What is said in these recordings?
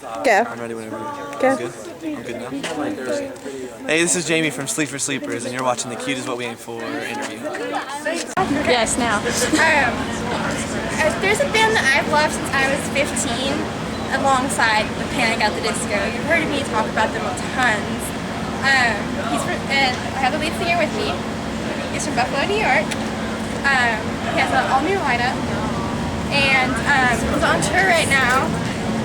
Go. I'm ready whenever you are. Go. I'm good? I'm good now? Hey, this is Jamie from Sleep for Sleepers, and you're watching the Cute Is What We Aim For interview. Yes, now. There's a band that I've loved since I was 15, alongside the Panic at the Disco. You've heard me talk about them tons. And I have the lead singer with me. He's from Buffalo, New York. He has an all-new lineup, and he's on tour right now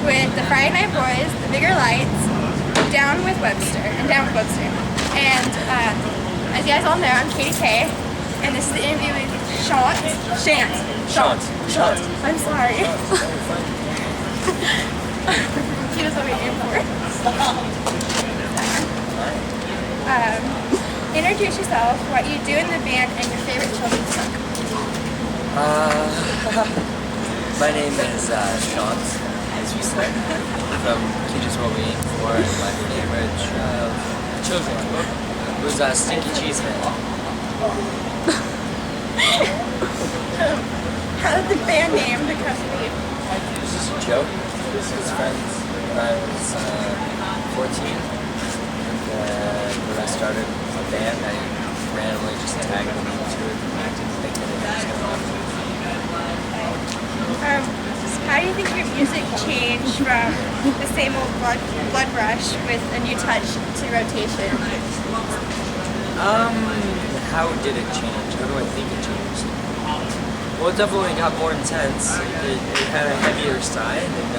with the Friday Night Boys, the Bigger Lights, Down with Webster. And as you guys all know, I'm Katy K, and this is the interview with Shaant. I'm sorry. He knows what we aim for. Introduce yourself, what you do in the band, and your favorite children's song. My name is Shaant, as you said, from Cute Is What We Aim For, and my favorite children's book was Stinky Cheese Man. How did the band name become to be? It was just a joke. This was friends when I was 14, and when I started a band, I randomly just tagged them into it, and I didn't think that it was going to How do you think your music changed from the same old blood rush with a new touch to rotation? How did it change? How do I think it changed? Well, it definitely got more intense. It had a heavier side, and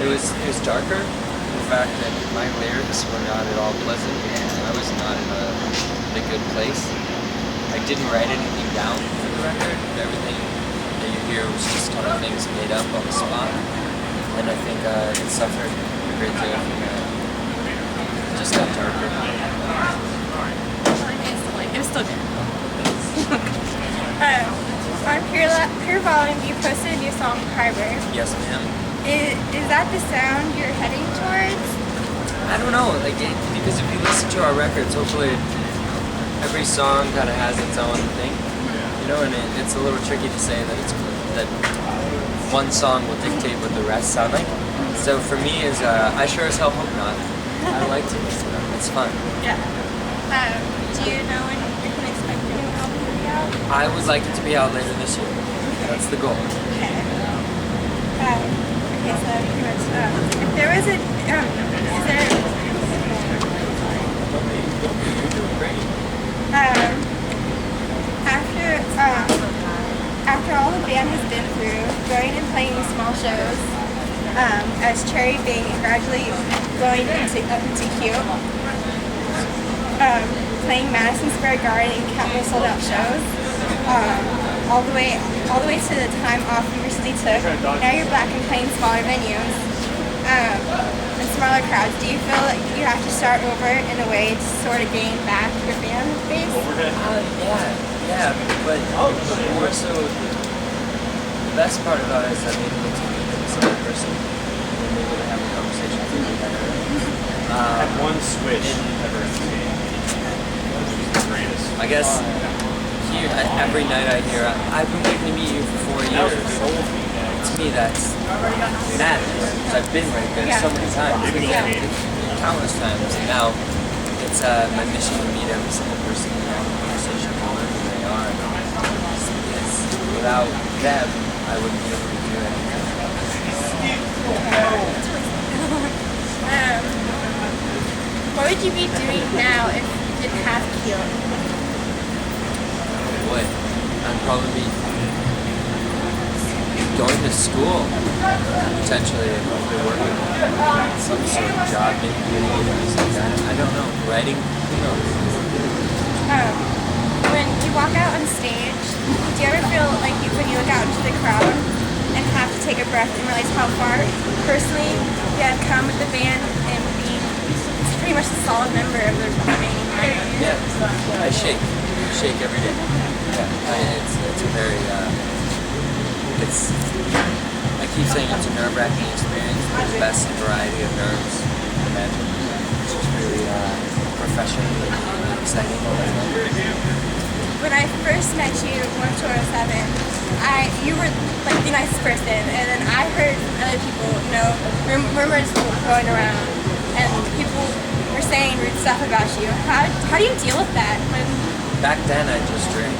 it was darker. The fact that my lyrics were not at all pleasant, and I was not in a good place. I didn't write anything down for the record. Everything that you hear was just kind of things made up on the spot, and I think it suffered a great deal from it. Just got darker. It was still good. On Pure Volume, you posted a new song, Harbor. Yes, ma'am. Is that the sound you're heading towards? I don't know, because if you listen to our records, hopefully every song kind of has its own thing, you know, and it's a little tricky to say that one song will dictate what the rest sound like. So for me, I sure as hell hope not. I like to listen to them. It's fun. Yeah. Do you know when you can expect your new album to be out? I would like it to be out later this year. That's the goal. Okay. Okay, so pretty much, if there was a, is there, after all the band has been through, going and playing these small shows, as Cherry Bing and gradually going up into Q, playing Madison Square Garden and countless sold out shows, all the way to the time off you recently took. Now you're back and playing smaller venues and smaller crowds. Do you feel like you have to start over in a way to sort of gain back your fan base? Yeah, but more so, the best part about it is I'm able to meet this other person and I'm able to have a conversation with them. Had one switch ever. I guess here, every night I hear, I've been waiting to meet you for 4 years. To me, that's mad, because I've been right there so many times, countless times, and now it's my mission to meet every single person and have a conversation with them who they are. Because without them, I wouldn't be able to do anything. What would you be doing now if you didn't have Keel? I'd probably be going to school, potentially, probably working on some sort of job, maybe doing things like that. I don't know. Writing? Who knows? When you walk out on stage, do you ever feel like when you look out into the crowd and have to take a breath and realize how far personally you have come with the band and being pretty much a solid member of the remaining band? Yeah, I shake every day. Yeah, it's a very, I keep saying it's a nerve-wracking experience, the best variety of nerves you can imagine. It's just really professional and exciting. When I first met you, 1 to 7, you were like the nicest person, and then I heard from other people, you know, rumors going around, and people were saying rude stuff about you. How do you deal with that? Back then, I just drank.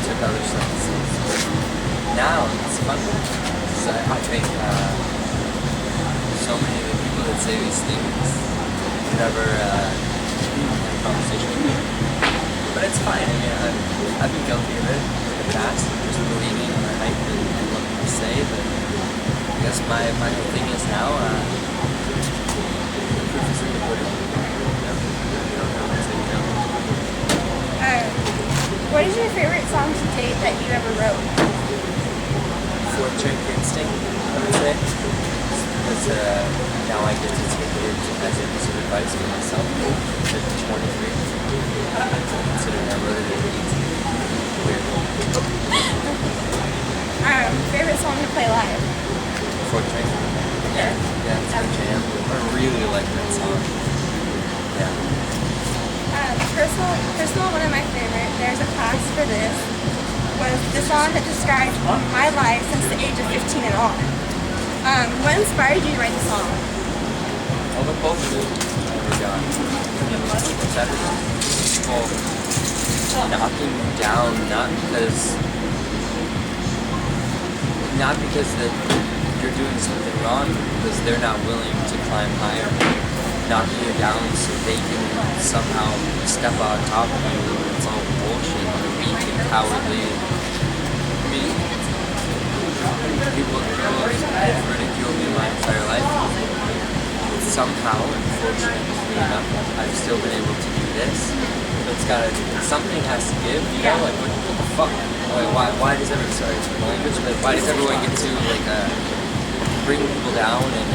Took other substances. Now it's fun. So I think so many of the people that say these things never have a conversation with me. But it's fine. I mean, I've been guilty of it in the past, just believing in the hype and what people say. But I guess my whole thing is now, the proof is in the pudding. You don't know until you know. What is your favorite song to date that you ever wrote? Fourth Drink Instinct, I would say. Because now I get to take it as a piece of advice for myself. At 23. Considering I wrote it at 18. Weird. Favorite song to play live? Fourth Drink. Yeah, it's my jam. I really like that song. Yeah. Personal, one of my favorite, there's a class for this, was the song that described my life since the age of 15 and on. What inspired you to write the song? All the bullshit we got. It's everything. People knocking you down, not because that you're doing something wrong, because they're not willing to climb higher. Knocking you down so they can somehow step on top of you. It's all bullshit, weak and cowardly. I mean, people have ridiculed me my entire life. Somehow, unfortunately enough, I've still been able to do this. So it's gotta, something has to give, you know? Like, what the fuck? Like, why does everyone, sorry for my language, but why does everyone get to, like, bring people down and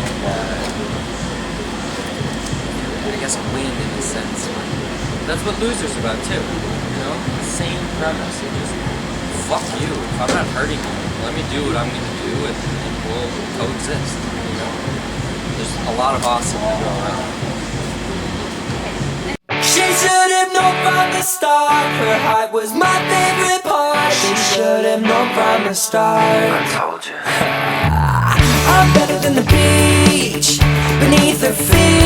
I guess win in a sense. That's what losers are about too, you know? Same premise. It just, fuck you. If I'm not hurting you, let me do what I'm gonna do and we'll coexist, you know? There's a lot of awesome to go around. She should have known from the start. Her heart was my favorite part. She should have known from the start. I told you. I'm better than the beach beneath her feet.